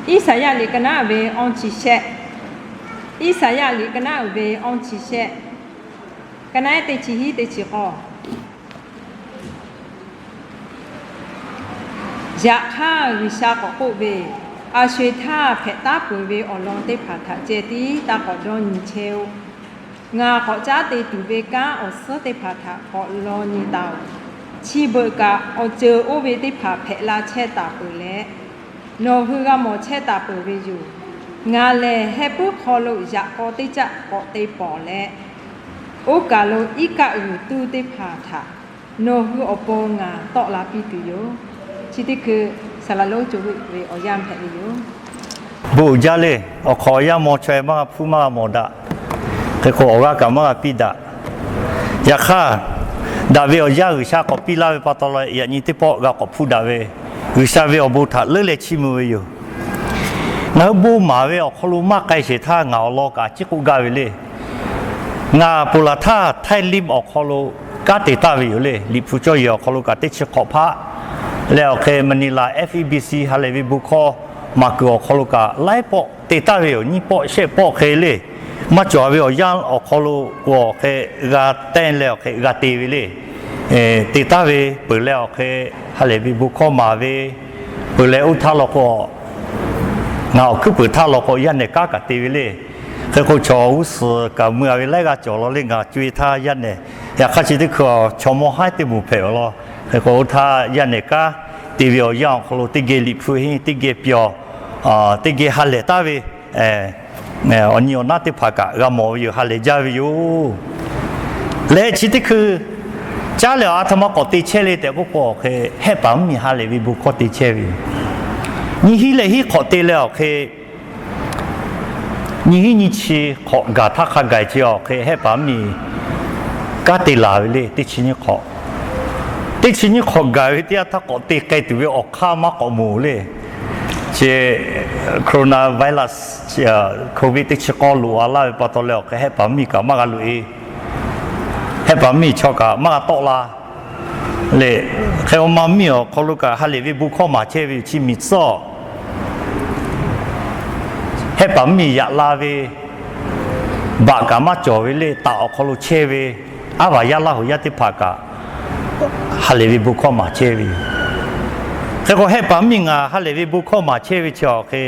伊撒亚里个那为安吉些，伊撒亚里个那为安吉些，个那得起起得起好。อยากข้าวิชาของผู้เวอาช่วยท่าเพตาปุยเวอลองได้ผ่าถาเจตีตาขอดอนเชลงาขอจ้าเตตุเวกาอเสได้ผ่าถาขอลอนีดาวชีเบกาอเจอโอเวได้ผ่าเพลาเชตาปุยและโนคือกาหมอเชตาปุยเวอยู่งาแลให้ผู้ขอโลอยากขอได้จะขอได้ปอและโอกาโลอีกาอยู่ตู้ได้ผ่าถาโนคืออปงาตอลาปีตุโยที่นี่คือสารโลจูวิอายามแผ่นดินบุญเลยขอยามอช่วยมาพูมาหมดะคือขอว่ากับมาปีดะอยากข้าดาวิอยากวิชากับปีลาเวปตลอยอย่างนี้ที่พ่อกับพูดาเววิชาเวอบุตรเลือดชิมืออยู่แล้วบูมาเวอขลุ่มมากไกลเสียท่าเงาโลกาจิกุกาเวเลยงาปุระท่าไทยลิมออกขลุ่มกาติตาเวอยู่เลยลิผู้ช่วยออกขลุ่มกาติชิขอพระแล้วเคมันนี่ละ FEBC ฮาเลวิบุคอมาเกี่ยวขลุกะไล่ปอติตาเวียวนี่ปอเชปอเคเลยมาจ่อเวียวยันออกขลุกว่าเคกาเต้นแล้วเคกาตีวิเลยติตาเวเปิดแล้วเคฮาเลวิบุคอมาเวเปิดแล้วอุทาลก็เงาคือเปิดท่าลก็ยันเนี่ยกากาตีวิเลยเคยเขาจ่ออุสกับเมื่อเวลาก็จ่อเราเล่นกับจุยท่ายันเนี่ยอยากข้าชิดที่เขาชมให้ติมุเพลล์ให้เขาท่ายันเนี่ยก็ตีเวียย่างเขาตีเกลิพูหิตีเกเปียวตีเกฮัลเลตาวีอันนี้น่าติพักกะมออยู่ฮัลเลจาวิวและชิดที่คือจ้าเหล่าอาธรรมกติเชลแต่ก็บอกให้ปั๊มมีฮัลเลวิบุกติเชวินี่ฮิเลฮิขอตีแล้วนี่ฮินิชีขอกาทักขกายเจียวให้ปั๊มมีกาติลาวิเลติชินิขอที่ชิ้นนี้ของกายวิทยาถ้าก็ตีไกลตัวออกข้ามากกว่าหมู่เลยเช่โคโรนาไวรัสโควิดที่ชิคอลัวอะไรปะตอแล้วก็ให้ปั๊มมีกับมากลุยให้ปั๊มมีชอบกับมากโตลาเลยแค่ว่ามามีอ๋อเขาลูกกับฮัลเลวิบุคอมาเชวิชิมิโซให้ปั๊มมียาลาวิบากามาจ่อวิเลยตาออกเขาลูกเชวิอาว่ายาลาหุยาติภากาฮัลเลวิบุคอมาเชวิแต่ก็ให้ปั๊มมิงอ่ะฮัลเลวิบุคอมาเชวิเชียวคือ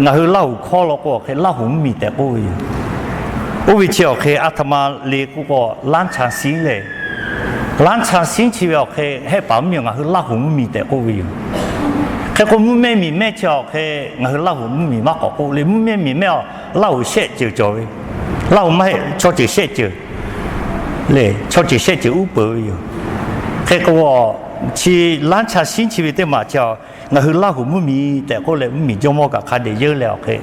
งาเล่าข้อแล้วก็คือเล่าหุ่มมีแต่ปุ้ยอุ้ยเชียวคืออาตมาเลี้ยกูก็ล้านชาสิงเลยล้านชาสิงเชียวคือให้ปั๊มมิงอ่ะคือเล่าหุ่มมีแต่ปุ้ยแค่คนมุ่งแม่มีแม่เชียวคืองาเล่าหุ่มมีมากกว่าปุ้ยมุ่งแม่มีแม่เล่าเช็ดจืดจ่อยเล่าไม่ชอบจืดเช็ดจืดเลยชอบจีเสจีอุปอยู่แค่ก็ว่าที่ร้านชาสินชีวิตมาเจ้าเงาหือล่าหูไม่มีแต่ก็เลยไม่มีจมกับคดีเยอะแล้วแค่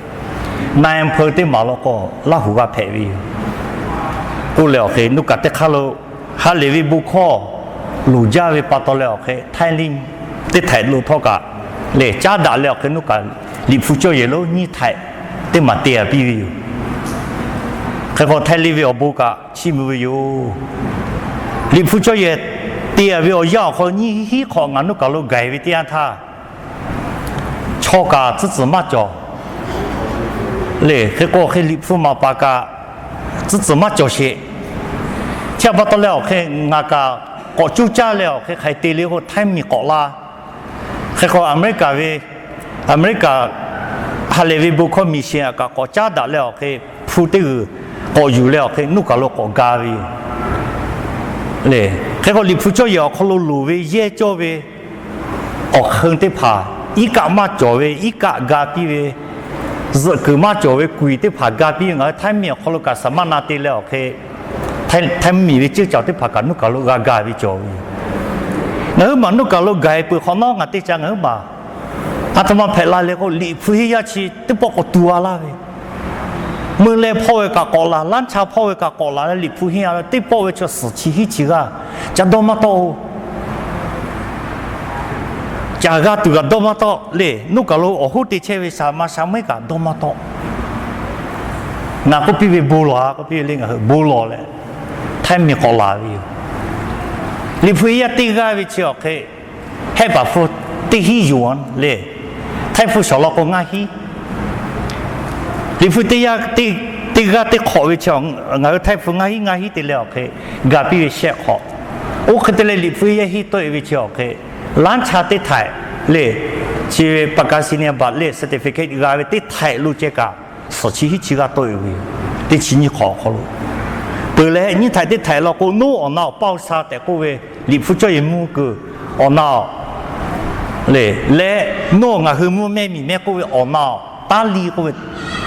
นายอำเภอที่มาแล้วก็ล่าหูว่าแผ่วิวกูแล้วแค่นุกัดแต่ข้าเราฮาเลวิบุคอลูจาวิปัตตแล้วแค่ไทยลิงที่ไทยลูทอกับเลยจ้าด่าแล้วแค่นุกัดลิฟูเจ้าเยลนี่ไทยที่มาเตียบิวแค่พอไทยรีวิวบุกะชิมวิวลิฟูเจ้าเยเตียวิวยาวคนนี้ฮีของงานนุกาลูไกวิทยาท่าชอกาจิมาจ่อเลยแค่ก็แค่ลิฟูมาปากาจิมาจ่อเชเชื่อว่าตอนแล้วแค่งากาก็จูจ้าแล้วแค่ใครตีเลี้ยวไทยมีเกาะลาแค่ก็อเมริกาฮาเลวิบุคอมีเชียก็จ้าด่าแล้วแค่พูดตื้อก็อยู่แล้วแค่นุกาโลกกาวีเลยแค่ก็ลิฟูจ่อยเขาลูเวเย่จ่อเวออกเครื่องที่ผ่าอีกามาจ่อเวอีกากาปีเวคือมาจ่อเวกุยที่ผ่ากาปีงั้นไทยมีเขาลูกสมานาติแล้วแค่ไทยมีวิจิตรจ่อที่ผ่ากันนุกาโลกาวีจ่อเวเนื้อมันนุกาโลกาเปิดข้างนอกงั้นที่จังเนื้อมาอาตมาเพลาเลยก็ลิฟูฮิยาชีที่ปกตัวละเวเมื่อเล่พ่อเอกกอลาล้านชาวพ่อเอกกอลาลิฟูฮิอาที่พ่อเอกจะสุชีฮิจิกาจะโดมาโตจากาตัวโดมาโตเลยนุกาโลโอหุติเชวิสามาสามิกาโดมาโตนาก็พี่บูลาก็พี่เลี้ยงบูลาเลยไทยมีกอลาวิวลิฟูฮิอาติกาวิจิโอเคให้แบบฟูติฮิยวนเลย太傅小老公阿希，你傅底下底个考为强，我太傅阿希的了去，隔壁些好，我看到了你傅也希对为强去，兰茶的台嘞，去巴加西尼巴嘞 certificate 个为的台路这个，实际是这个对为，的钱你考了。本来你睇啲睇落個 no 我鬧包沙แต่個位你副作業冇個我鬧咧咧 no 我去冇咩咪咩個位我鬧打理個位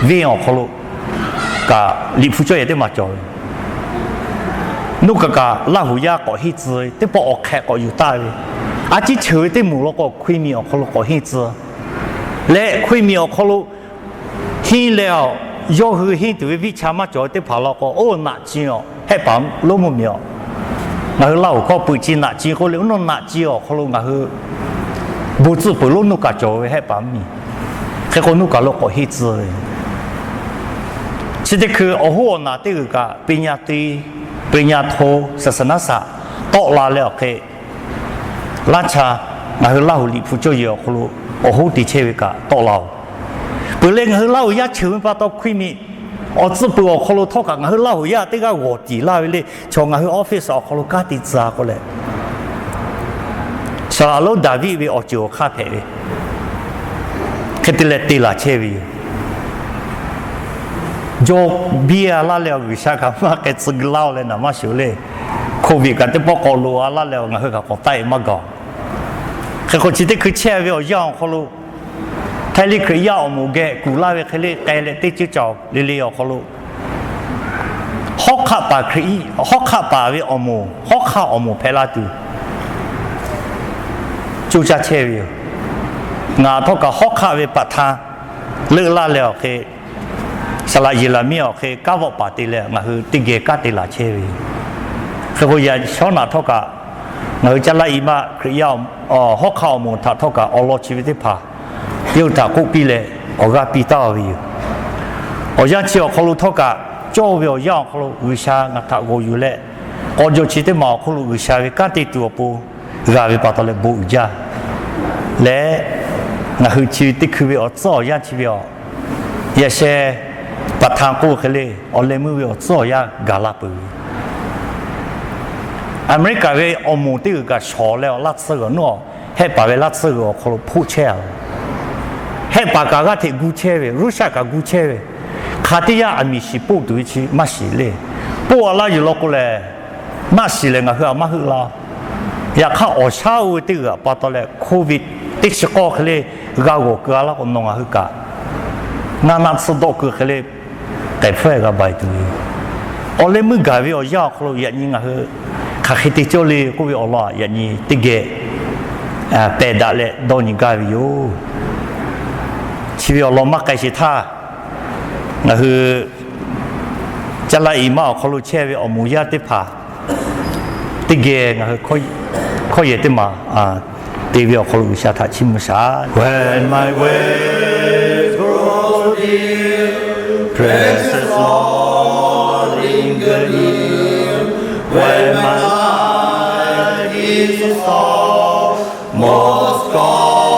về 我可咯個你副作業啲嘛做，no 個拉胡呀個戲子啲幫我劇個要大嘅，啊只潮啲冇落個虧面我可咯個戲子，咧虧面我可咯戲了。要去迄对比查嘛做啲跑落個哦拿錢哦，迄幫攞冇苗，我去撈個背錢拿錢，個兩攞拿錢哦，可能我去冇資本攞攞個做嘅迄幫咪，迄個攞個攞個迄資嘅，即係佢我拿啲個邊呀對邊呀拖實實那啥，多拉了佢，拉茶我去撈你副作業可能我好啲車個多撈。本来我老爷求把到亏面，我只不过可能托个我老爷这个我地老嘞，从我去 office 可能家底查过来，上老大卫为我就卡牌的，佢哋来地啦车位，就比啊拉了为啥个嘛个自老嘞那么少嘞，COVID 个啲报告路啊拉了我去个国带乜个，佢个只得佢车位样可能。睇你佢要冇嘅，古拉嘅佢哋計咧啲就做你哋又可咯。學卡巴佢學卡巴嘅我冇，學卡我冇陪拉住，就揸車嘅。我嗰個學卡嘅白塔，你拉了佢，實來伊拉苗佢交我白啲咧，我去啲嘅加啲拉車嘅。佢個人想拿嗰個，我就拉伊媽佢要哦學卡我冇，他嗰個我攞住啲爬。有他国比嘞，我个比到位。我想只要考虑他个做不样，考虑为啥我他我有嘞，我就记得嘛，考虑为啥个干地多不，个为把他嘞不一样。嘞，我去的去为我做样去为，也是把他过去嘞，我嘞没为我做样嘎拉不。America 为我们这个少了拉次个喏，还把为拉次个可能破车了。ให้ปากกาที่กูเชื่อรู้ชักกับกูเชื่อขาที่ยามีสิปูดูชีมาสิเลยปูอะไรอยู่ลกุเลยมาสิเลยงาคือมาคือละอยากเข้าออกเช้าตีกับปะตอเลยโควิดติดสกอเคเลยกาวกาละคนนองคือกางานนั้นสะดวกคือเลยแต่เฟื่อกับใบดูเอาเลยมึงกาวิเอายาเขาอย่างนี้งาคือข้าคิดที่เจ้าเลยกูวิเอาละอย่างนี้ติเกเปดาเลยโดนยิงกาวิอยู่ชีวิตเรามักไกลสิท่านั่นคือจะไล่มาเขารู้เชื่อว่าอมูยาติผาติเกงนั่นคือเขาเยติมาตีวิเขารู้ชาท่าชิมชา When my ways grow deep precious Lord linger near When my life is almost gone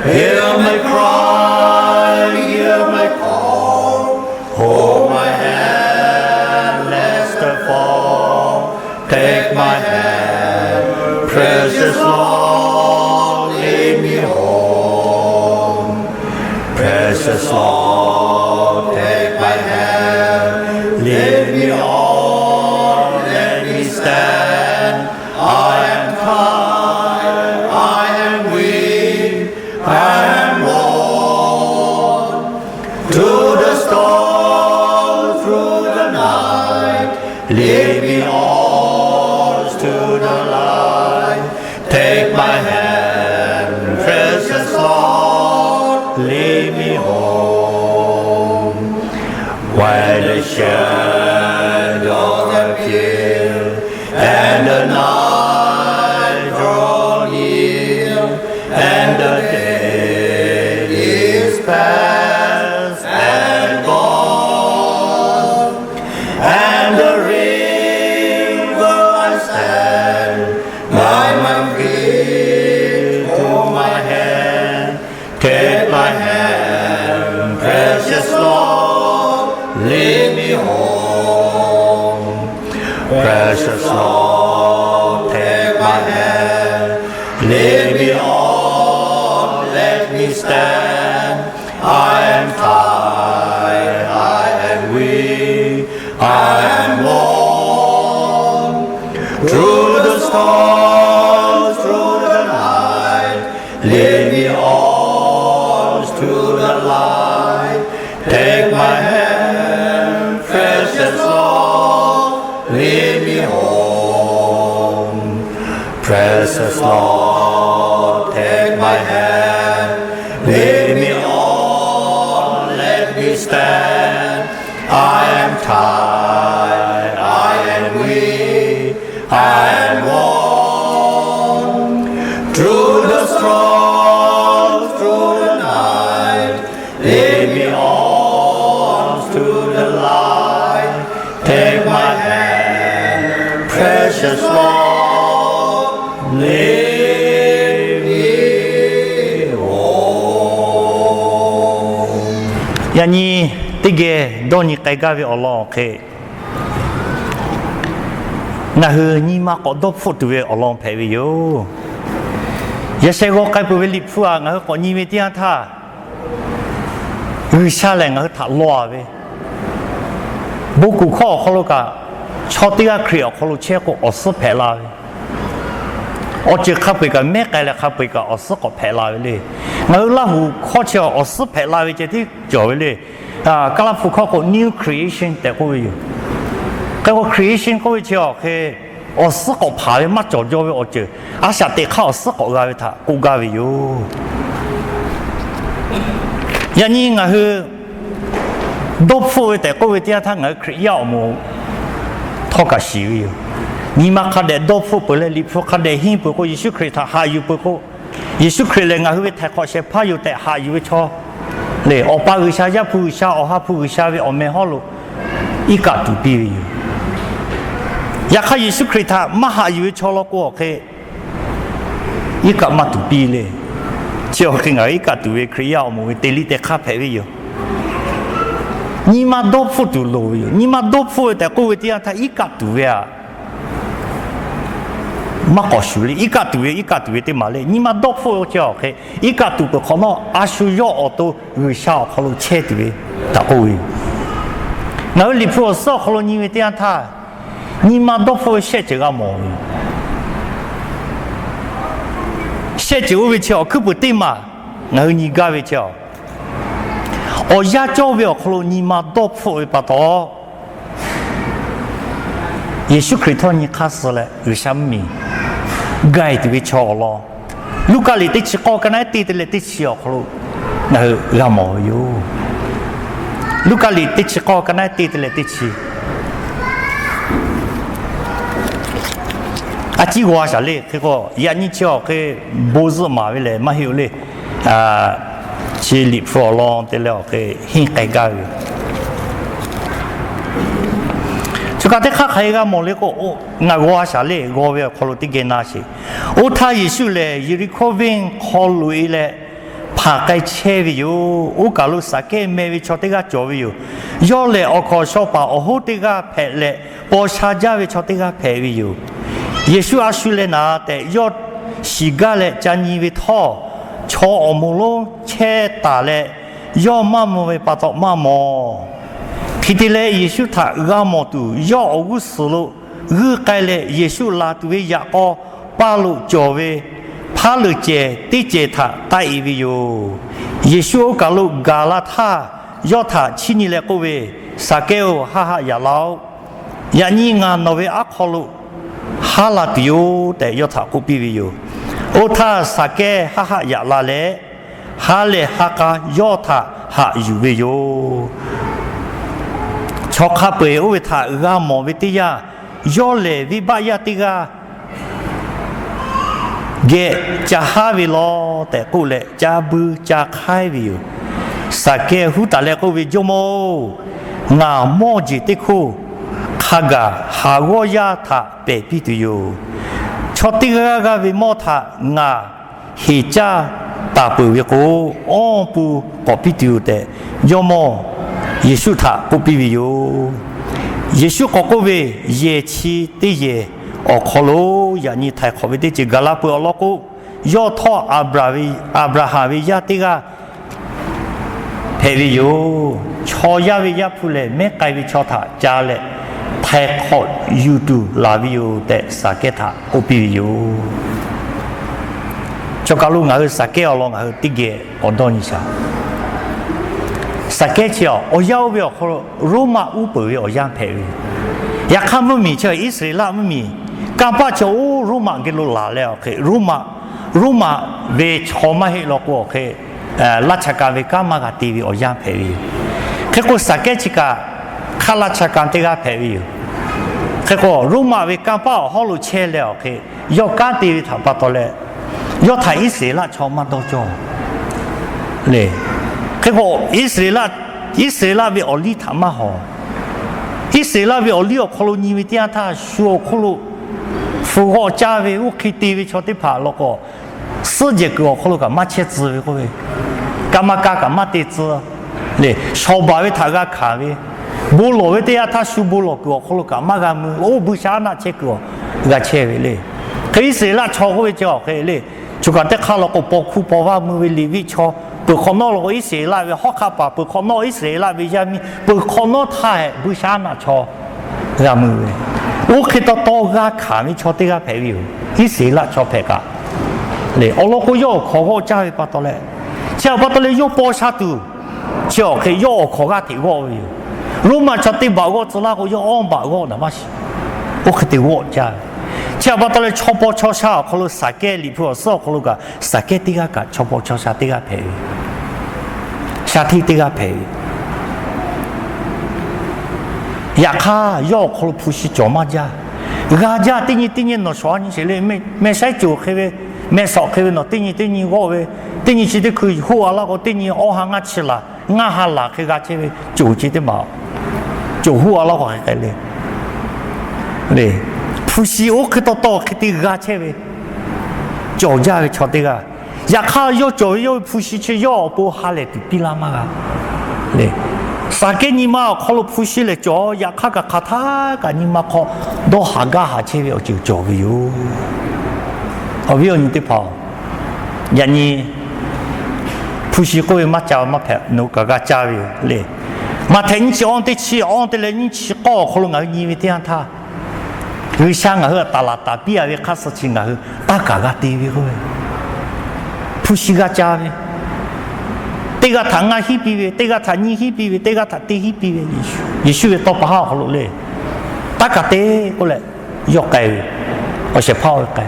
Hear my cry, hear my call, hold my hand lest I fall. Take my hand, precious Lord, lead me home. Precious Lord, take my hand, lead me on, let me stand. I am tired, I am weak. I am born to the storm through the night. Lead me on to the light. Take my hand, precious Lord, lead me home. Where the shadows appear and the night draw near and the past and gone, and the river I stand by my feet, hold my hand, Precious Lord, take my hand, lead me on, let me stand. I am tired, I am weak, I am worn. Through the storms, through the night, lead me on to the light. Take my hand, precious Lord, lead me home. Precious Lord, take my hand, lead me on, let me stand. I am tired, I am weak, I am worn. Through the storm, through the night, lead me on to the light. Take my hand, precious Lord, lead me home. Yani tige doni kaigavi Allah ke. Na hu ni ma ko do fotu ve Allah phe vi yo. Ya se go kai pu ve li phu a nga ko ni ve tia tha. Yu sha le nga tha lo ve. Bu ku kho kholo ka chotiga khrio kholo che ko os phe la ve. O che khap ka me ka le khap ka os ko phe la ve le. Nga la hu kho che os phe la ve che ti jo ve le. Ka la phu kho ko new creation te ko ve yo. Cái creation có cái cái ở sự có phải mà cho với ở chỗ, à sao để khảo sự có cái thà, cố cái gì yo. Vậy nên là hư, đốt phơi để có cái tiếng thằng ở create một, thọ cái gì yo. Nhưng mà khi để đốt phơi bởi vì phơi khi để hin bởi vì Giêsu Christ ha yêu bởi vì Giêsu Christ là người thay khó sẽ phải yêu để ha yêu cho, để ở bao người sao gia phụ sao ở ha phụ người sao với ở mẹ họ luôn, ý cả tụi bi yo. อยากให้ยิสุคริสต์มาหาอยู่ชอลก็โอเคอีกมาตุปีเลยเชื่อว่าไงอีกตัวเวครียาโมเตลิเตคาเพวิโยนี่มาดบฟุตุโลโยนี่มาดบฟุแต่กูเวทีท่าอีกตัวเวมาก่อชูเลยอีกตัวเวที่มาเลยนี่มาดบฟุเจ้าโอเคอีกตัวก็เขามาอาชูยออโต้วิชาเขาลูเชตัวเวแต่กูเวนั่นลิฟต์สอเขาลูนี่เวทีท่า你妈都不会写这个毛病，写这个会叫可不对嘛？然后你干会叫，我也叫不了，可能你妈都不会把到。耶稣基督你开始了有什么？该的会叫了，如果你得去搞个那对的来得去哦，可能然后也没有，如果你得去搞个那对的来得去。啊，这个啥嘞？这个也你叫个不是马为嘞，没有嘞啊，去立佛浪的了个很改革的。就讲这看开个毛嘞个哦，那我啥嘞？我要考虑这个那些，我他也是嘞，有的考虑考虑嘞。爬个车位有，我假如啥个没位坐这个座位有，要嘞我靠小巴，我好这个排嘞，我下家位坐这个排位有。耶稣阿说嘞那的要时间嘞，将你为他坐我们咯车打嘞，要妈妈为把到妈妈，皮的嘞耶稣他阿妈都要我死了，我改嘞耶稣拉都为亚个巴路教为。พาลุเจติเจทาตายวิโยเยซูกาลุกาลาทายอทาชินิเลโกเวสาเกโอฮาฮายาลาวยานีงานนเวอัคลุฮาลาติโยแต่ยอทากุปิวิโยโอทาสาเกฮาฮายาลาเลฮาเลฮากายอทาฮายูวิโยชอคาเปโอเวทากามอวิติยายอเลวิบายาติกาเกจะหาวิโลแต่กูเลยจะบูจะขายวิวสักเกหูตาเลกูวิจโมงาโมจิติคูขากาหาวอยาทาเปปิตุโยชอติกากาวิโมทางาฮิจาตาปุวิโกออปูปปิตุโยแต่โยโมเยซูทาปุปิวิโย耶稣哥哥为耶期的耶，哦，可罗呀你太可悲的这个拉布老哥，要他阿布拉哈为呀这个，陪为有，乔呀为呀普嘞，没改为乔他家嘞，太好有度拉为有的撒给他，我比有。就假如我撒给我我这个我当一下。撒给叫我要不要和罗马乌布要样配的，也看不明叫以色列不明，刚把叫罗马给罗拉了，给罗马为超马黑了过，给拉查干为干嘛个地位要样配的，给个撒给这个看拉查干这个配的，给个罗马为刚把好路切了，给要干地位他把到了，要他以色列超马都做，嘞。这个以色列为奥利他妈好，以色列为奥利奥可罗尼为点他说可罗符合家为我可以地位朝的爬那个世界个可罗个马切子为个为，干嘛干嘛得子，嘞小巴为他个看为，不罗为点他说不罗个可罗干嘛干么，我不想那这个切为嘞，可以色列超会叫可以嘞，就讲得看那个包库包瓦么为里为超。不可能了，以色列为好看吧？不可能以色列为什么？不可能他不想拿错，那么我看到多个看没错这个朋友，以色列错别个，嘞，我那个要考个教育不到嘞，教育不到嘞要包下度，就可以要考个地方哟。如果确定把我做那个要安把我那么是，我肯定我教。教育不到嘞，错包错下，可能三个里头少，可能个三个这个错包错下这个朋友。夏天这个陪，亚卡要可不是做嘛家，人家等你那说你现在没晒酒喝呗，没烧喝呗，那等你我呗，等你现在可以喝那个等你熬下我吃了，我下了喝个这呗，酒记得嘛，就喝那个喝嘞，嘞，不是我看到喝的个这呗，酒家的吃这个。亚卡要做要普西去要不下来的比拉嘛个，嘞，啥个你嘛考了普西来做亚卡个卡塔个你嘛考到下个下去了就做个哟，后边你得跑，人家普西个嘛叫嘛拍，侬个个加油嘞，嘛听你讲的去，讲的来你去搞可能我以为这样他，有想个打拉打比啊，为开始听个打个个地位个。不是个家的，这个他啊那边的，这个他你那边的，这个他这那边的，也许到不好好了嘞。大家得过来要改，我是跑改。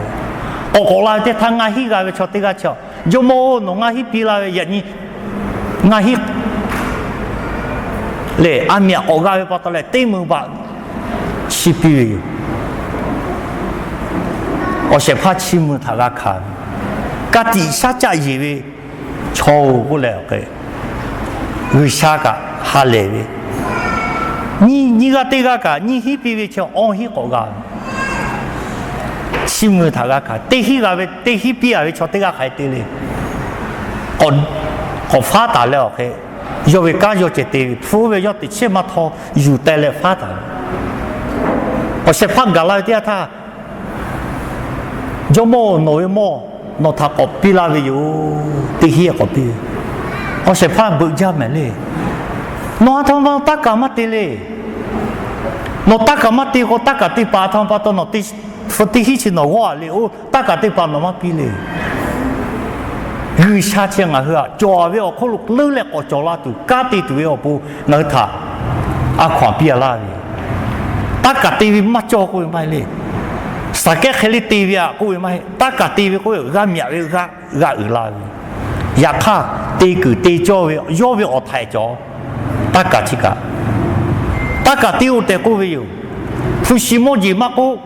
我过来的他啊那个瞧这个瞧，就么弄啊那边啦，人家啊那嘞，阿面我个把到来对门把去边，我是怕去门他个看。个底下家以为超不了个，为啥个下来的？你个这个你那边的叫安溪个个，起码他个看，对那个对那边的叫这个还对嘞，我发达了个，要为干要这对，除非要对起码他有带来发达，我是怕个来的他，要么弄么。那他搞比拉维有这些搞比，我是怕不加没嘞。那他们大干嘛的嘞？那大干嘛的？我大家的把他把到那的，说的些是那话嘞，我大家的把那么比嘞。有下钱啊，是啊，做完了可能累了我做了都，家的都要不那他啊看比拉维，大家的没做过买嘞。啥个黑的地位啊？各位买，大家地位各位个面位个拉位，亚卡地个地教位，要位我太教，大家这个，大家地有得各位有，普西么子嘛个，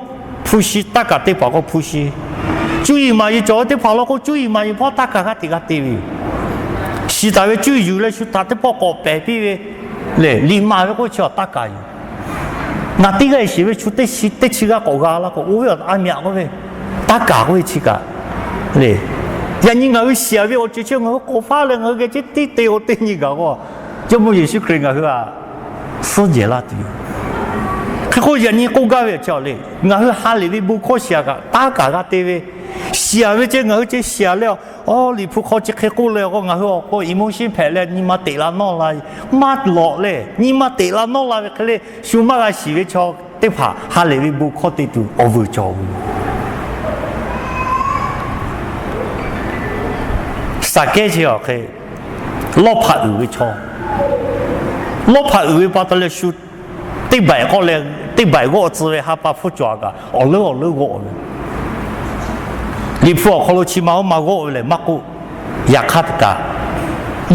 普西大家地包个普西，注意嘛，一做的跑了个注意嘛，一跑大家个地个地位，是大位注意了，是他的包个白地位，嘞，立马个叫大家有。那这个是为出得起个国家那个，我要按面个呗，大家会去个，嘞，人家会写为我之前我国法了，我个这对我对你个我，就没有去看个是吧？世界那地，可可人你国家为叫嘞，我去哈里的不可写个，大家个对位，写为这我这写了，哦，你不考这开过了，我一毛钱赔了，你妈得了孬了，妈落嘞，你妈得了孬了，可嘞，小妈个写为叫对怕哈里的不可得到，我会叫。啥个就可以，老怕有错，老怕有把到了修，对白个嘞，对白个之类还把不抓个，我了，你不可能起码我个嘞，马个也看得个，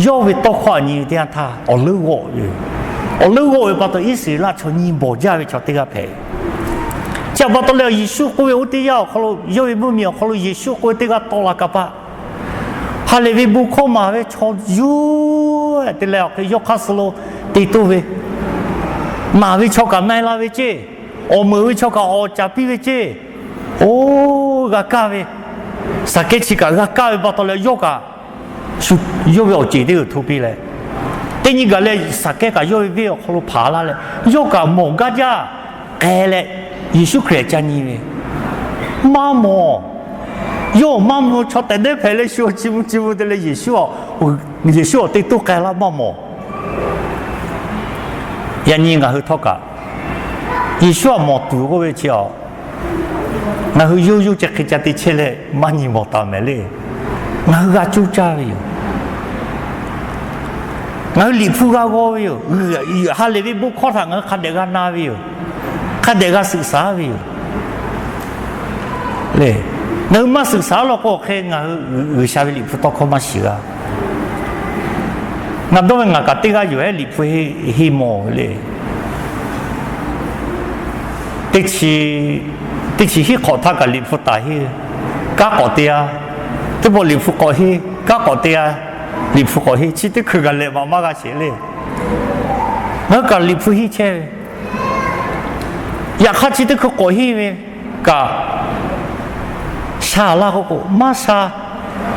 要为多花你点他，我了把到一时那从你没家为叫这个赔。讲把到了艺术会我都要，可能有一部面，可能艺术会这个多了个吧。哈里为不可嘛为超有的了，个要开始了，地图为，哪为超个奈拉为这，我们为超个我家比为这，哦个价位，啥个起个价位把到了要个，是要几的图比嘞，第二个嘞啥个要为可能爬了嘞，要个某个家，哎嘞，艺术可以讲你为，妈妈。哟，妈妈朝等待陪来学几步的来也学，我也学得都改了妈妈。人家我去讨个，也学毛读个位叫，我去有这个家的起来，妈你毛打没嘞，我去就家里，我离谱个个哟，哈里边不考上我看这个哪位哟，看这个ศึกษา位哟，嘞。那么ศึกษา了过后，我下面离谱到可嘛是个，那当然我个这个有些离谱是么嘞？第七是考他个离谱大些，加搞的啊，这不离谱搞些，加搞的啊，离谱搞些，其实去个嘞，妈妈个写嘞，我个离谱些切，也看其实去搞些咩个。啥那个马啥，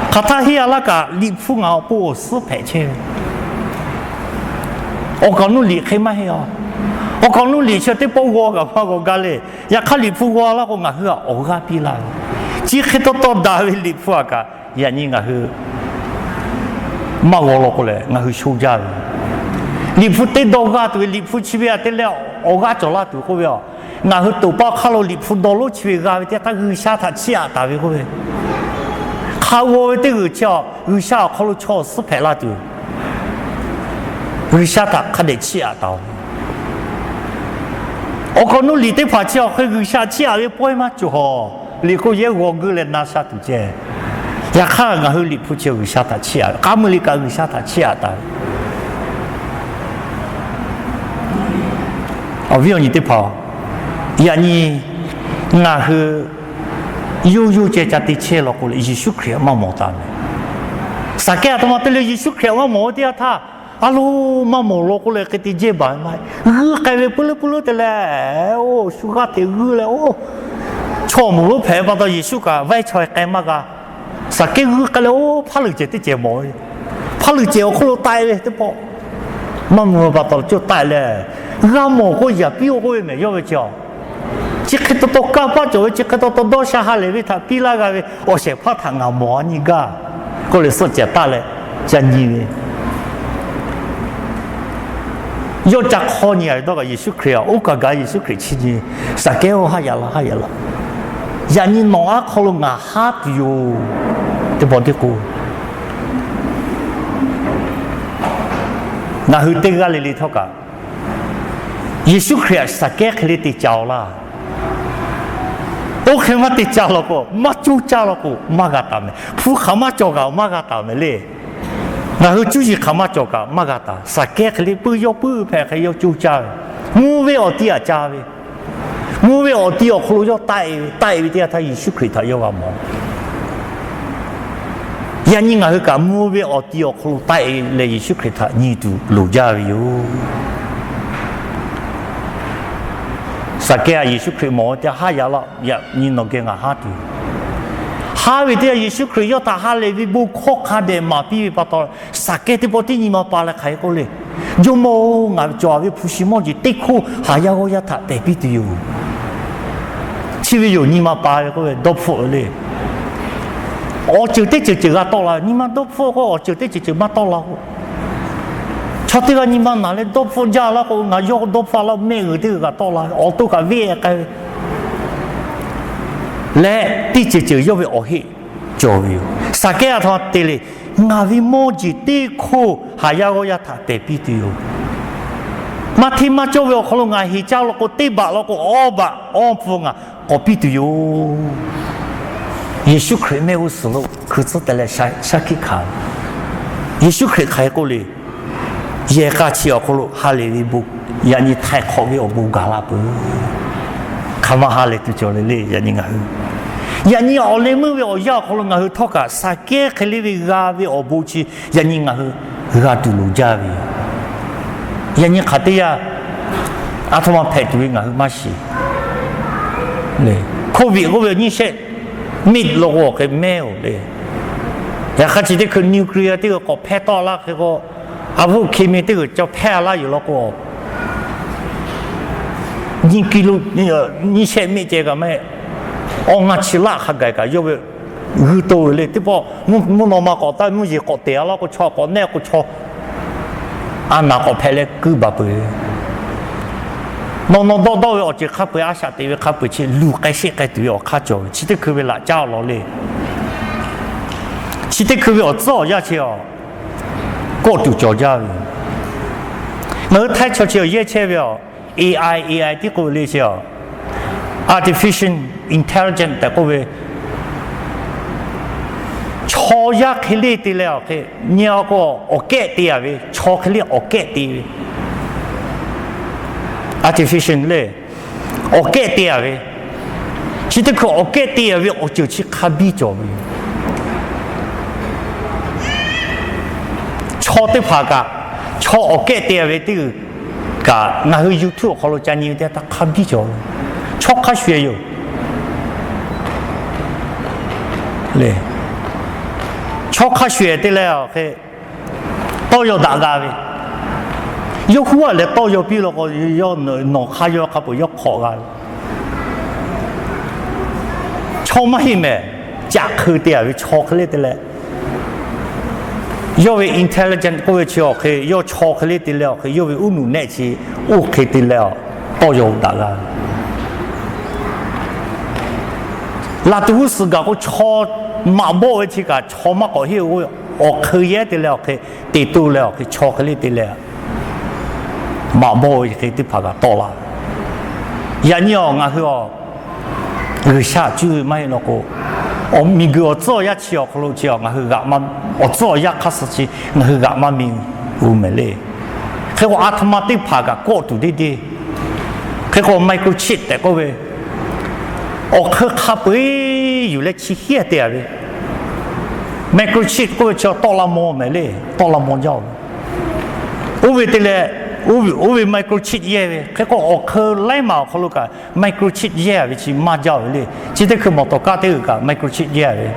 他hier那个离谱啊，不是赔钱。我讲侬离开嘛嘿哦，我讲侬离去得包我个包我个嘞，也看离谱我那个我去我个比啦，只去到大为离谱啊个，人家我去，马我落过来，我去休假的，离谱得到个对离谱去边得了，我个做啦对个边。我去豆包卡路里铺道路去个，他去下他去啊，大为个呗。看我这个叫去下卡路超市排了队，去下他看得去啊到。我讲侬离得怕叫去下去啊，不会吗？就好，你个也我个来拿下土啫。也看我去离铺就去下他去啊，俺们离个去下他去啊到。哦，不要你得跑。呀你，我去有这家的车了过来，艺术课嘛没得呢。啥个他妈的了艺术课嘛没得他，阿罗嘛没了过来给的这办嘛，改为不了的嘞，哦，暑假的了哦，全部排把到艺术课外菜改嘛个，啥个改了哦，怕了这的这毛，怕了这我可能带了的不，嘛没把到就带了，俺某个也比我个没要叫。这个都搞不着，这个都下下来为他比那个为，我先怕他俺毛你个，过来说简单嘞，讲你的，要讲好你那个艺术课啊，我个艺术课去呢，啥个我还要了，人家弄啊可能啊哈的哟，对不对个？那去这个里头个，艺术课啥个可以得教啦。我看嘛得教了个，嘛就教了个，嘛个打没，不看嘛教个，嘛个打没嘞。然后就是看嘛教个，嘛个打，啥个可以不要不拍，还要就教，我为我弟啊教的，我为我弟啊可能要带一点，他艺术课他要干嘛？人家我去讲，我为我弟啊可能带来艺术课他，你都路家有。啥个啊？艺术课冇得哈呀了，也你弄个啊哈的，哈为的艺术课要打哈来为不靠卡的嘛，比如把到啥个的不的你嘛把来开过来，有冇我做为普西莫就对苦还要我要他代表的有，其实有你们把个位都破了，我就得就个到了，你们都破过，我就得就嘛到了。瞧这个你们拿来都破家了，我要都破了，没有这个到了，我都个为个。来，第就要为我去教育，啥个他对嘞？我为莫只对苦，还要我要他代表的哟。马天马教育可能我去教了个对吧？了个二夫啊，我必须哟。耶稣可以没有死路，可是得来下去看。耶稣可以开过来。也卡起要可能哈利的不，人家太考虑我不干了不，看嘛哈利都叫你嘞，人家人家奥利姆为我要可能我托个啥个可以为个为我不去，人家我都路家为，人家看的呀，阿他妈排队我嘛是，嘞，可别个为你说，没了我个没有嘞，也还记得个 nuclear 这个搞拍到了这个。阿不，前面这个叫拍了有那个，你记录你前面这个没，我去拉下个，因为耳朵嘞，对不？我老妈搞但我也搞掉了个错，搞那个错，啊那个拍嘞够不不？那到要就看不要下对，看不去路该些该对要看着，其实可别拉家了嘞，其实可别要早下去哦。过度交加的，我太悄悄也切了 AI 的个类些 ，artificial intelligence 的个位，超压起来的了，个你要个我改的啊喂，超起来我改的 ，artificial 嘞，我改的啊喂，其实个我改的啊喂，我就去看比较喂。超的怕个，超我改点为这个，那个 YouTube 好了，讲你的他看比较，超看学有，嘞，超看学的了，嘿，都要大家的，有货嘞都要比了个要弄还要还不要考个，超么些咩，加口点为超克力的嘞。要为 intelligent 各位去可以要巧克力的了，可以要为乌努奶去OK的了，都有大个。那都是个我炒马包去个炒马高些我可以的了，可以得到了，可以巧克力的了，马包可以的拍个到了。人家我说，二下就买那个。我明个我做一次哦，可能就我去干嘛？我做一开始去，我去干嘛明有没嘞？佢我阿他妈的拍个过度的，佢我microchip的个位，我去卡背有来去写的嘞。microchip 个位叫多拉摩没嘞，多拉摩叫。我为的嘞。我为 microchip 耶，佢個我去來嘛，可能個 microchip 耶，為是馬交嘞，只得佢冇到家啲個 microchip 耶嘞。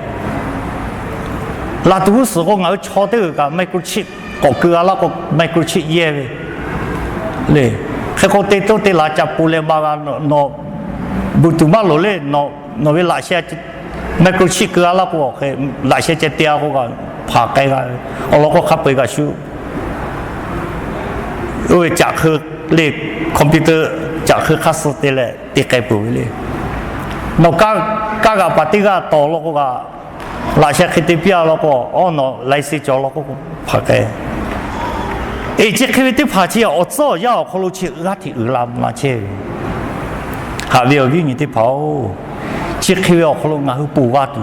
那到時候我炒啲個 microchip，個個那個 microchip 耶嘞，嘞，佢個啲都啲辣椒布咧嘛個no，不都嘛落咧no為辣些 microchip 個那個佢辣些只啲嗰個拍雞個，我攞個卡背個書。因为讲课嘞，computer 讲课开始的嘞，得改不嘞。那刚把这个到了个，那些去的表了个，哦，那来些叫了个拍个。哎，这去的拍起我早要可能去阿提拉那去，还没有比你的跑，这去要可能俺去补瓦度，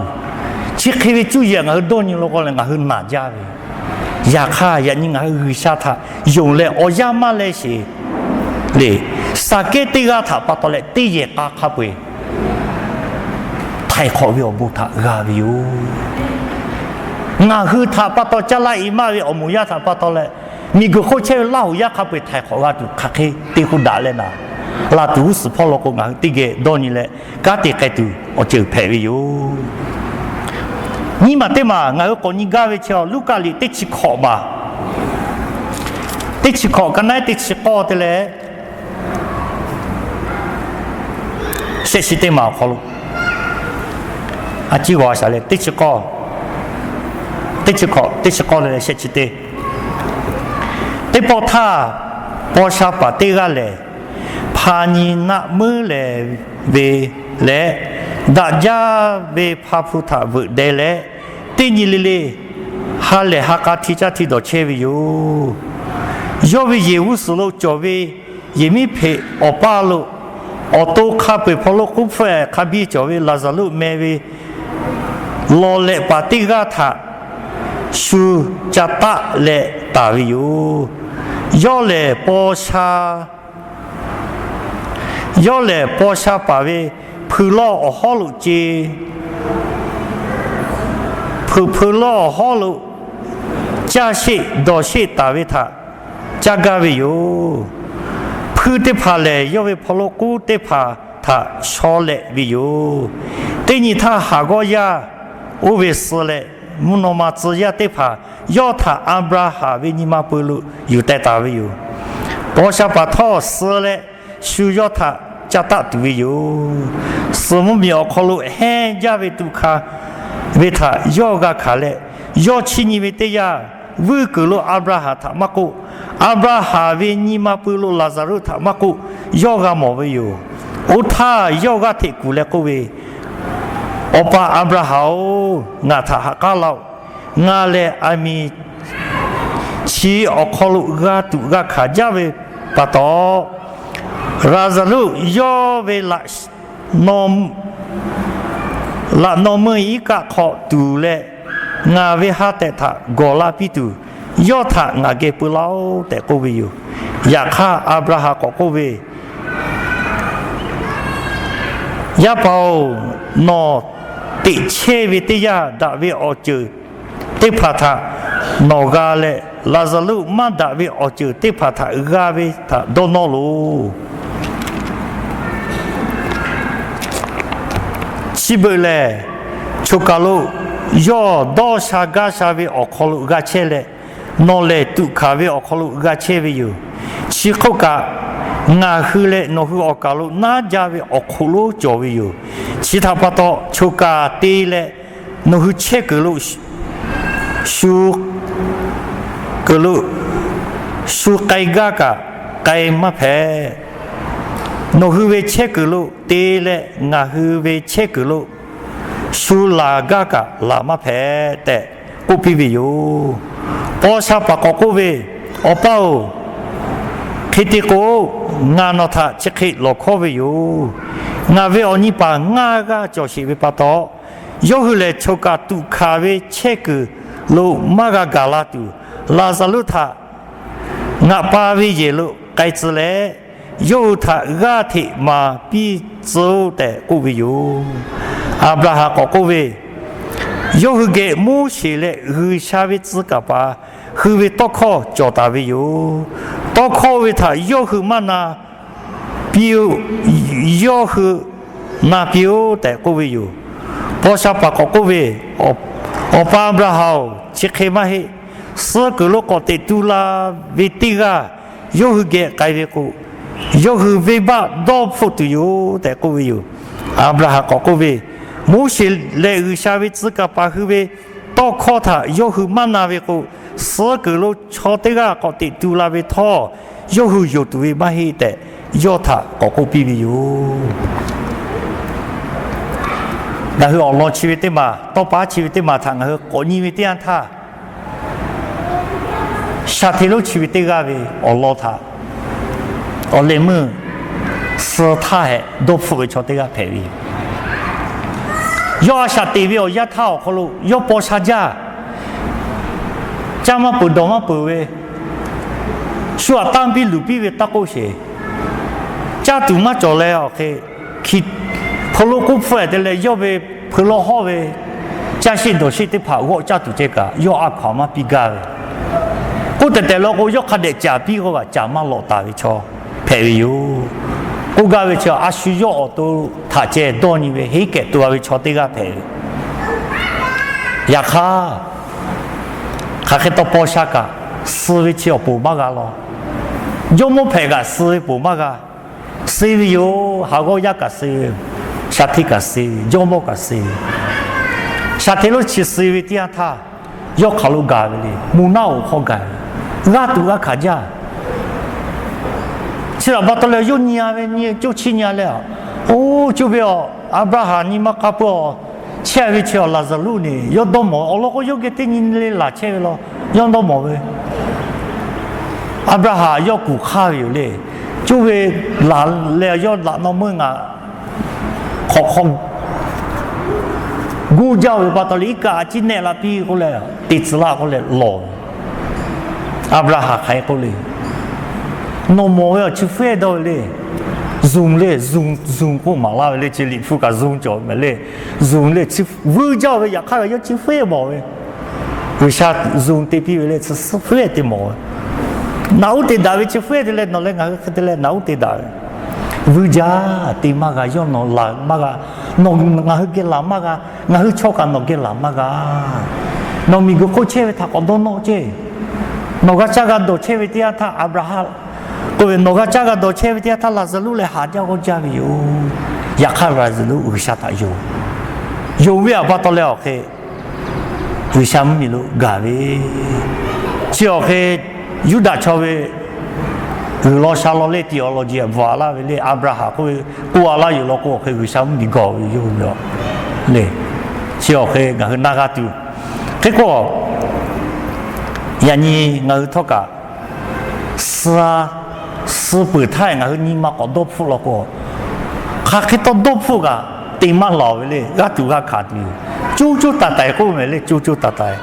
这去就业俺多年了个嘞，俺去哪家的。亚卡人家二下他用来我亚马来些，嘞，啥个对个他把到来对也打卡背，太可笑不他阿哟，俺和他把到家来一马的我们亚他把到来，你个好车老亚卡背太可笑就卡开对不打了呐，那都是跑了个俺对个多年来，家对个都我就排位哟。你嘛对嘛？我讲你家位瞧，路家里得去考嘛。ติดชิคอกันไหนติดชิคอแต่เลยเสียสิเตมาขลุอาจีวาสาเลยติดชิคอเลยเสียสิเตติปอท่าปอชาปะติกาเลยพานีนักมือเลยเวเลยดาจาเวพาพุทธะบุเดเลยตินิลิฮาเลฮักาทิจาทิดอเชวิโยยอวิเยวุสุโลจอวิยมิเพอปาโลอโตคาเปพโลกุเฟคาบิจอวิลาซาลุเมวิโลเลปาติกาทาชูจัตตะเลตาวิโยยอเลปอชาปาวิพูโลอฮอลุเจพูโลอฮอลุจาชิดอชิตาวิทาจากาวิโยพูเตพาเลยยอวิพโลกูเตพาทาชอเลวิโยเตนิทาหากอยาอุเวสเลมุนมาซยาเตพายอทาอับราฮาวินิมาปุลุอยู่แต่ตาวิโยปอชาปะทอสเลชูยอทาจัตตะตุวิโยสมุมีอคลุแห่ยาเวตุคาเวทายอกาคาเลยอชินิเวเตยาวิกลุอับราฮาทามากุอับราฮาวินิมาปุลุลาซารุทามากุยอกามอวิโยอุทายอกาเทกุเลกุเวอปาอับราฮางาทาฮักาลาวงาเลอามีชีอคลุกาตุกาขาจาเวปะตอราซาลุยอเวลานอมอีกะขอตูเลงาเวฮาเตทากอลาปิตูยอทางาเกปุลาวแต่โกเวอยู่อยากฆ่าอับราฮากโกเวยาเปานอติเชวิติยาดาเวอจือติพาทานอกาเลลาซาลุมาดาเวอจือติพาทากาเวทาโดนอลูชิเบเลชุกาลุยอดอชากาชาเวอคลุกาเชเลนอเลตุคาเวอคลุกาเชเวอยู่ชิโคกางาฮืเลนอฮือกาลุนาจาเวอคลุจอเวอยู่ชิทาปะโตชุกาตีเลนอฮืเชกลุชูกลุชูไกกากะไกมะเพนอฮืเวเชกลุตีเลงาฮืเวเชกลุชูลากากะลามะเพแต่กุปิวิโยปอชาปะกกุเวอเป้าคิติโกงานอทะเชคิโลโควิโยงาเวอนิปางากาจอชิวิปะโตยอหุเลโชกาตุคาเวเชกโลมากากาลาตุลาซาลุทางาปาวิเยโลไกซเลโยทากาธิมาปิโซแต่กุวิโยอับราฮัมก็เวยอเกมูชิเลฮือชาวิซึกะปาฮือเวตอคอจอตาวิโยตอคอเวทายอฮือมานาปิวยอฮือนาปิวแต่ก็เวอยู่พอชาปะก็เวอปาอับราฮัมเชเคมาเฮสกโลกติตุลาวิติกายอฮือเกไกเวกุยอฮือเวบาดอฟุตุโยแต่ก็เวอยู่อับราฮัมก็เวมูชิเลอุชาวิซึกะปาฮืเวตอคอทายอฮือมานาเวกุสกโลชอเตกะก็ติตุลาเวทอยอฮือยอตุเวมาเฮแต่ยอทาก็ปิวิโย那是Allahชีวิตมาต่อไปชีวิตมาทางเฮก็นิวิตอันท่าชาติโลชีวิตกาเวAllahท่าอัลเลมือสท่าเหดบฟุกชอติกาเพวียอชาติวิอยะท่าขลุยอปอชาจาจามาปุดมาปุเวชัวตั้งปีลุปีเวตะโกเชจาตุมาจอแล้วโอเคคิดพอลูกเฟดเลยยอไปพอลูกห่อไปจ้าสินตัวสิที่ผ่าว่าจ้าตัวเจ้ายออาขมาปีกาเวกูแต่เรากูยอขัดเดจ่าปีก็ว่าจ่ามาหลอกตาวิชอเพวิโยกูกาวิชออาชียอตัวถ้าเจโดนี่เวเฮเกตัววิชอติกาเพอยากข้าแค่ตัวปอชากะ思维就不嘛个咯，有么拍个思维不嘛个，思维有好个一个思维，下体个思维，有么个思维，下体路去思维点他，要考虑干的，木脑好干，俺都俺看见。其实把到了有年了，你就7年了，哦，就不要阿布拉罕你们搞不，前位去拉着路呢，要到毛，我老有个对你来拉前位了，要到毛呗。阿布拉罕要顾卡有嘞，就会拉了要拉到门啊，好，古教把到了一个今年了比过来，弟子拉过来老，阿布拉罕开过来。那么要去飞到嘞，zoom 过马拉嘞，去里夫个 zoom 叫么嘞，zoom 嘞去乌叫个也看要去飞毛诶，为啥 zoom 对比嘞是飞的毛？哪有的大位去飞的嘞，哪来个的嘞，哪有的大？乌家对嘛个要弄拉嘛个，弄俺去拉嘛个，俺去敲个弄去拉嘛个，弄米个过去他搞到弄去，弄个这个都去为dia他阿布拉罕。各位，那个这个到前面他拉着路来下家我家有，也看拉着路为啥他有没有把到了去？为什么没路干喂？只要去有大桥喂，老下老来掉了就完了喂嘞，阿布拉罕各位过了有了过去为什么没搞有没有？嘞，只要去俺那个丢，结果，人家俺他个是啊。是不太俺你妈搞多铺了过，他去到多铺个，对嘛老嘞，俺都个看的，就打带过没嘞，就打带，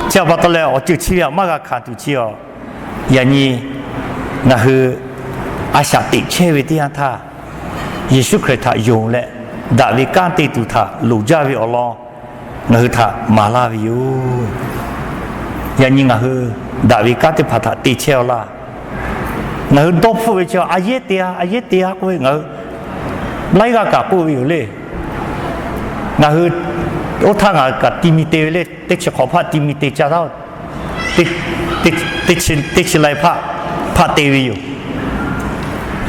叫不到了我就去了，嘛个看就去哦，人家那是阿下地切为点他，耶稣给他用了，大卫干对住他，路加为Allah，那是他马拉为有，人家那是大卫干对怕他地切了。我多付为叫阿爷爹，各位我来个搞过有嘞，我看个地米地嘞，得去考怕地米地加到，得去来怕地位有，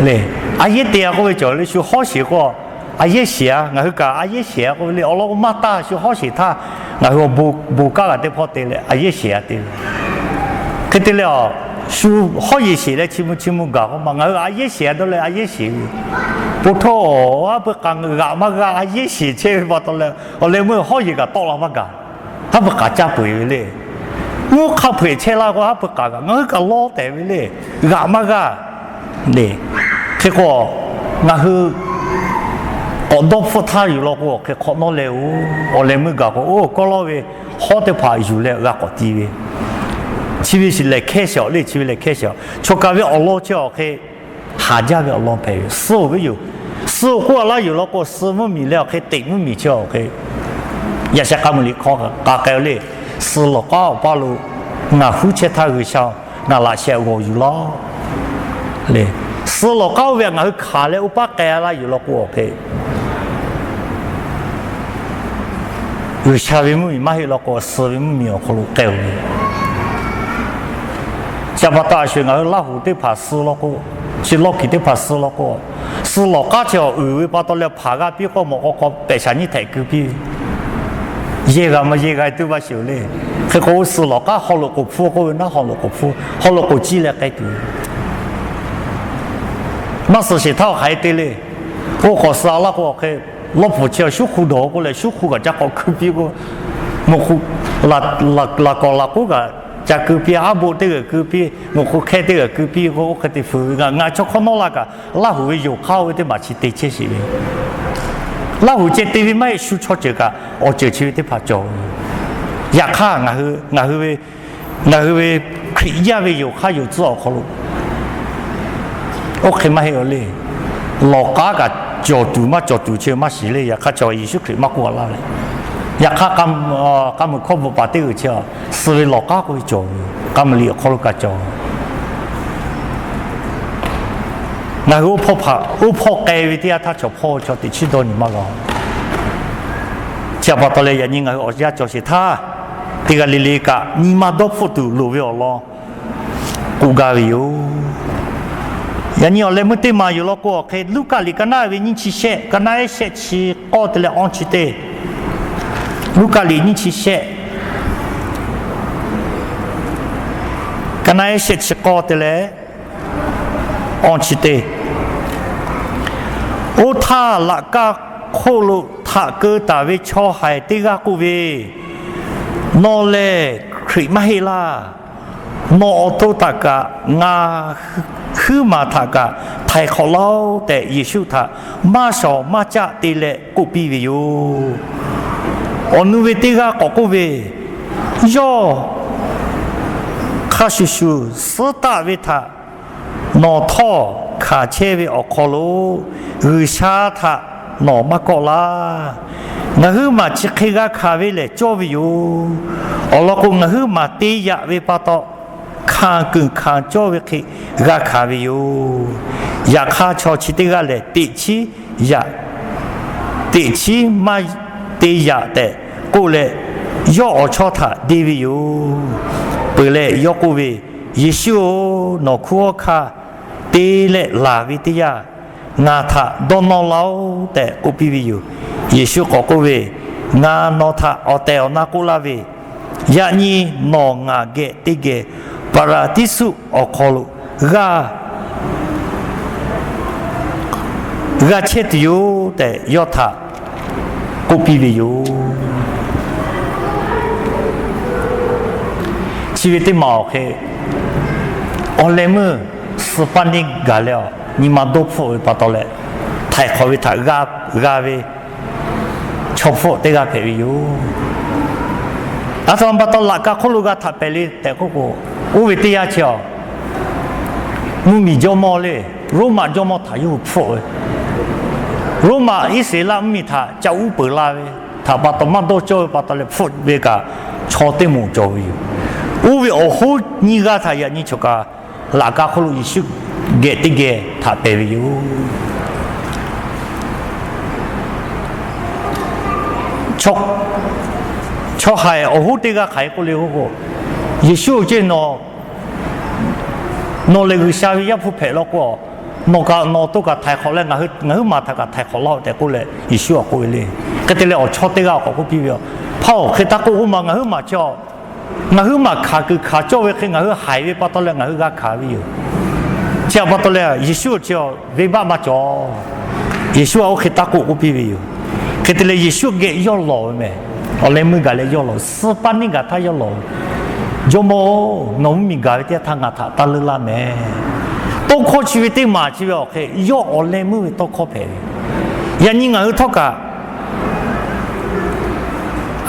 嘞阿爷爹各位叫嘞就好些个，阿爷写我讲阿爷写各位嘞，我老妈大就好些他，我不搞个得跑地嘞，阿爷写的，可得了。书好一些嘞，起码搞嘛，我阿爷写的嘞，阿爷写，不错，我不讲俺嘛个阿爷写去把到了，我来问好一个到了嘛个，他不讲加赔嘞，我靠赔车啦，我还不讲个，我个老单位嘞，俺嘛个，嘞，结果我去，我到付他有了过，去考到了我来问个，哦，个老位好的怕有了，俺个地位。其实是来开销嘞，其实来开销。出家为Allah叫去，下家为Allah陪。15个有，15过了有了过15米了，去对5米叫去。也是他们里考个，大概嘞16个8路，俺夫妻他个想，俺那些我有了，嘞16个月俺看了500个了有了过去。有下位米买有了过15米可能够了。下把大学我老虎的爬死了过，去老皮的爬死了过，死了家条二把到了爬个比个莫个白山你太狗比，一个都把修嘞，这个死了家好了个铺个那好了个铺，好了个积了该丢，那是些套还得嘞，我可是那个去老婆叫修苦头过来，修苦个家搞狗比个，莫苦那个。在隔壁阿伯这个隔壁，我开这个隔壁，我开的服个，俺就看到那个，那会有靠的嘛去对接些的，那会在对面买书抄这个，我就去的拍照，也看俺会因为有看有知道可能，我看嘛还有嘞，老家个角度去嘛是嘞，也看照艺术可以嘛过来嘞。也看他们可不把这个叫思维老家会做，他们里可能个做。那我破改为的他就破就得去到你妈个。接不到了人家我家就是他，这个里个你妈都不都路不了，古嘎维哟。人家来没得嘛有了过，开路家里跟那位人去写，跟那写去搞得了安去的，路家里人去写，跟那写去搞得了安去的。我他那个可路他个大卫超海这个古位，那嘞可以买啦。นอโตตากะงาคือมาทากะไทยเขาเล่าแต่เยซูทามาสอมาจะตีเลกุปีวิโยอนุเวติกะกกุเวยอคาชิชูสตาเวทานอทอขาเชเวอคอโลหือชาทานอมะกอลางะหือมาจิเคกะคาเวเลจอวิโยอลกุงะหือมาตียะเวปะตอข้างกึ่งข้างโจวิคิราคาวิโยอยากข้าชอชิติกาเลยติชีมาติยาแต่กูเลยย่อชอถาดีวิโยเปิดเลยย่อกูวิเยซูนอคัวข้าตีเลยลาวิติยางาถาดอนนอเล่าแต่กูปีวิโยเยซูก็กูวิงานอถาเอาแต่นากูลาวิยานีนองาเกติเกparadisu okolu ga chetio te yotha kopiviyo chivete mao khe olemu spani galeo ni ma dopho patole thai khowi tha ga ve chopho te ga pheviyo atom patol ka kholu ga tha peli te koอุวิทยาเชียวมุมีจอมอเลยรูมาจอมอถ่ายอยู่พอรูมาอิสลามมีถ่าจะอุปลาเวถ่าปัตตมาโตโจปัตตเลยฟุดเวกาชอเตมูโจอยู่อุวิโอโหนี่กาถ่ายนี่ชกาลากาขลุยิชุเกติเกถ่าเปวิอยู่ชอหายโอโหติกาขายกุลิโก耶稣这喏那个下一副配了过，喏都个太好了，我嘛他个太好了，但过来耶稣啊过来，个得了我抄得个个比较，跑去打过我嘛叫，我嘛卡叫为去我海为把到了我个卡为有，叫把到了耶稣叫为爸爸叫，耶稣我去打过我比有，个得了耶稣给要老没，我来没个来要老，18年个他要老。จโมน้องมีกาวิทยาทางอาถาตาลุลาเมตัวข้อชีวิตที่มาชีวิตโอเคย่อเลมือตัวข้อเพลยันยิ่งเอาเท่ากับ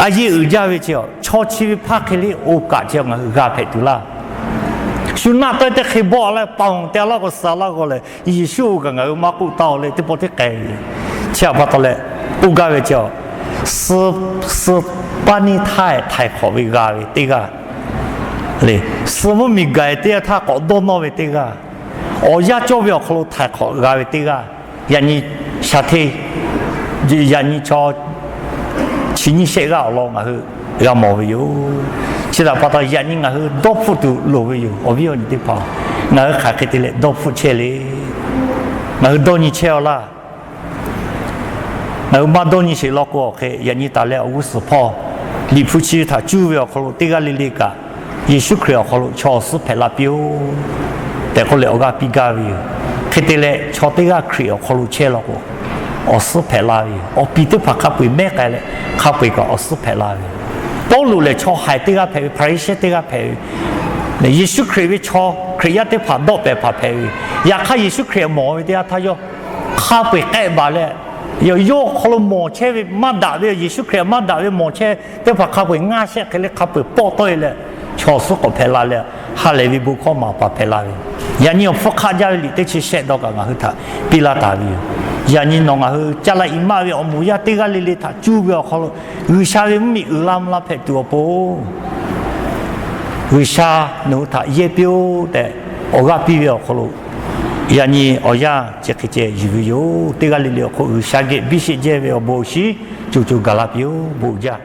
อายุอื่นยาวไปเชียวชอชีวิตพักให้โอกาสเชียวงาเพลตุลาสุนัขตัวที่เคยบอกเลยปองแต่ละก็สาระก็เลยยิ่งสู้กันเอามากูเต่าเลยที่พอที่แก่เชื่อพอตอนเลยอุกาไปเชียวสืบปานิไทยขอวิกาวิติกาเลยสมมติมีไก่เตี้ยถ้าก็โดนเอาไปตีกันโอ้ยาจ้าเบี้ยเขาถ่ายขอกาไปตีกันยันนี่ชาติยันนี่ชอชินิเสกเอาลงอ่ะคือเราหมอไปอยู่ที่เราพอตอนยันนี่อ่ะคือดอกฟุตดูไปอยู่โอ้พี่วันนี้พออ่ะขาดแค่เลยดอกฟุตเชลีอ่ะคือโดนนี่เชลล่ะอ่ะมาโดนนี่เชลล็อกก็โอเคยันนี่ตาเล่อาวุธพอลิฟุชิถ้าจูเบี้ยเขาตีกันลิลิกา耶稣可要好了，超市配拉表，但后来我个比较为，看得来超市个可要好了切了个，我是配拉为，我比得怕咖啡买个嘞，咖啡个我是配拉为，保罗嘞超海得个配，派一些得个配，那耶稣可以超可以得怕多白怕配，也看耶稣可以毛的他要咖啡改吧嘞。要好了毛车为马达为耶稣可以马达为毛车，得怕咖啡硬些，可以咖啡包对了。超市个配拉了，哈雷维不靠嘛把配拉的，人家福卡家里得去写到个啊去他，比拉大维，人家弄啊去加了一马维，我们要得个里他主要好了，为啥维米拉姆拉配多不？为啥弄他也标的，我个比较好了，人家我呀这个这有得个里了，为啥个比些这维不是就个拉标不呀？